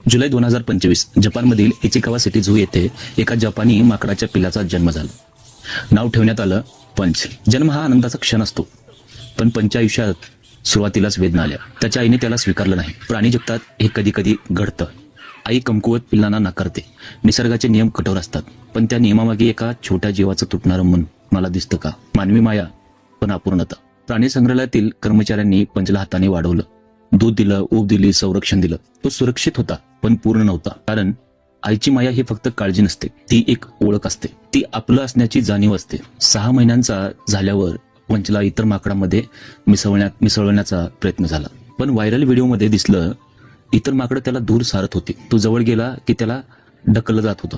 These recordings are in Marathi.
जुलै 2025 जपानमधील इचिकावा सिटी झू येथे एका जपानी माकडाच्या पिल्लाचा जन्म झाला. नाव ठेवण्यात आलं पंच. जन्म हा आनंदाचा क्षण असतो, पण पंच आयुष्यात सुरुवातीलाच वेदना आल्या. त्याच्या आईने त्याला स्वीकारलं नाही. प्राणी जगतात हे कधी कधी घडतं. आई कमकुवत पिल्लांना नाकारते. निसर्गाचे नियम कठोर असतात, पण त्या नियमामागे एका छोट्या जीवाचं तुटणारं मन मला दिसतं का? मानवी माया पण अपूर्णता. प्राणी संग्रहालयातील कर्मचाऱ्यांनी पंचला हाताने वाढवलं, दूध दिलं, ऊब दिली, संरक्षण दिलं. तो सुरक्षित होता, पण पूर्ण नव्हता. कारण आईची माया ही फक्त काळजी नसते, ती एक ओळख असते. ती आपलं असण्याची जाणीव असते. 6 महिन्यांचा झाल्यावर पंचला इतर माकडांमध्ये मिसळण्याचा प्रयत्न झाला, पण व्हायरल व्हिडिओमध्ये दिसलं इतर माकडं त्याला दूर सारत होते. तो जवळ गेला की त्याला ढकललं जात होतं.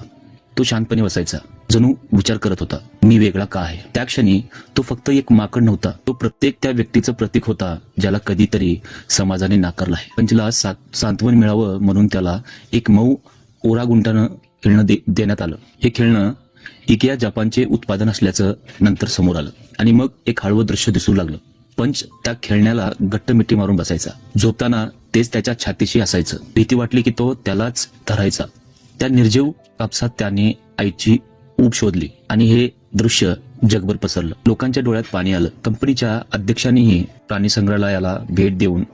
तो शांतपणे बसायचा, जणू विचार करत होता, मी वेगळा का आहे? त्या क्षणी तो फक्त एक माकड नव्हता, तो प्रत्येक त्या व्यक्तीचं प्रतीक होता ज्याला कधीतरी समाजाने नाकारलं आहे. पंचला सांत्वन मिळावं म्हणून त्याला एक मऊ ओरागुंटानं खेळणं देण्यात आलं. हे खेळणं इकेया जपानचे उत्पादन असल्याचं नंतर समोर आलं, आणि मग एक हळवं दृश्य दिसू लागलं. पंच त्या खेळण्याला घट्ट मिठी मारून बसायचा. झोपताना तेच त्याच्या छातीशी असायचं. भीती वाटली की तो त्यालाच धरायचा. त्या निर्जीव कापसात त्याने आईची ऊब शोधली, आणि हे दृश्य जगभर पसरलं. लोकांच्या डोळ्यात पाणी आलं. कंपनीच्या अध्यक्षांनीही प्राणी संग्रहालयाला भेट देऊन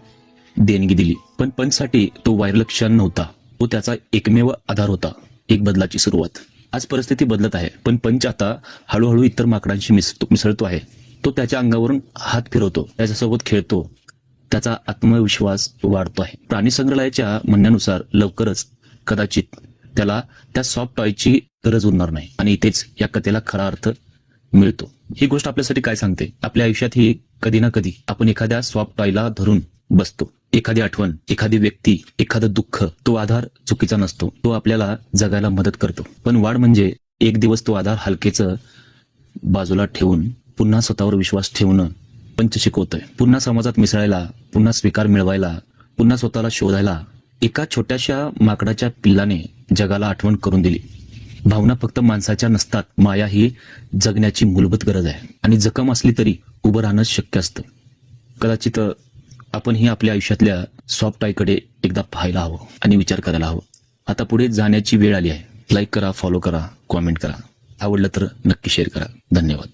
देणगी दिली. पण पंचसाठी तो व्हायरल क्षण नव्हता, तो त्याचा एकमेव आधार होता. एक बदलाची सुरुवात. आज परिस्थिती बदलत आहे, पण पंच आता हळूहळू इतर माकडांशी मिसळतो आहे. तो त्याच्या अंगावरून हात फिरवतो, त्याच्यासोबत खेळतो, त्याचा आत्मविश्वास वाढतो आहे. प्राणी संग्रहालयाच्या म्हणण्यानुसार लवकरच कदाचित त्याला त्या सॉफ्ट टॉयची गरज उरणार नाही, आणि इथेच या कथेला खरा अर्थ मिळतो. ही गोष्ट आपल्यासाठी काय सांगते? आपल्या आयुष्यातही कधी ना कधी आपण एखाद्या सॉफ्ट टॉयला धरून बसतो. एखादी आठवण, एखादी व्यक्ती, एखादं दुःख. तो आधार चुकीचा नसतो, तो आपल्याला जगायला मदत करतो. पण वाढ म्हणजे एक दिवस तो आधार हलकेचं बाजूला ठेवून पुन्हा स्वतःवर विश्वास ठेवणं पंच शिकवतोय. पुन्हा समाजात मिसळायला, पुन्हा स्वीकार मिळवायला, पुन्हा स्वतःला शोधायला. एका छोट्याशा माकडाच्या पिल्लाने जगाला आठवण करून दिली. भावना फक्त माणसाच्या नसतात, माया ही जगण्याची मूलभूत गरज आहे, आणि जखम असली तरी उभं राहणं शक्य असतं. कदाचित आपण ही आपल्या आयुष्यातल्या सॉफ्ट टॉयकडे एकदा पाहायला हवं आणि विचार करायला हवं. आता पुढे जाण्याची वेळ आली आहे. लाईक करा, फॉलो करा, कॉमेंट करा. आवडलं तर नक्की शेअर करा. धन्यवाद.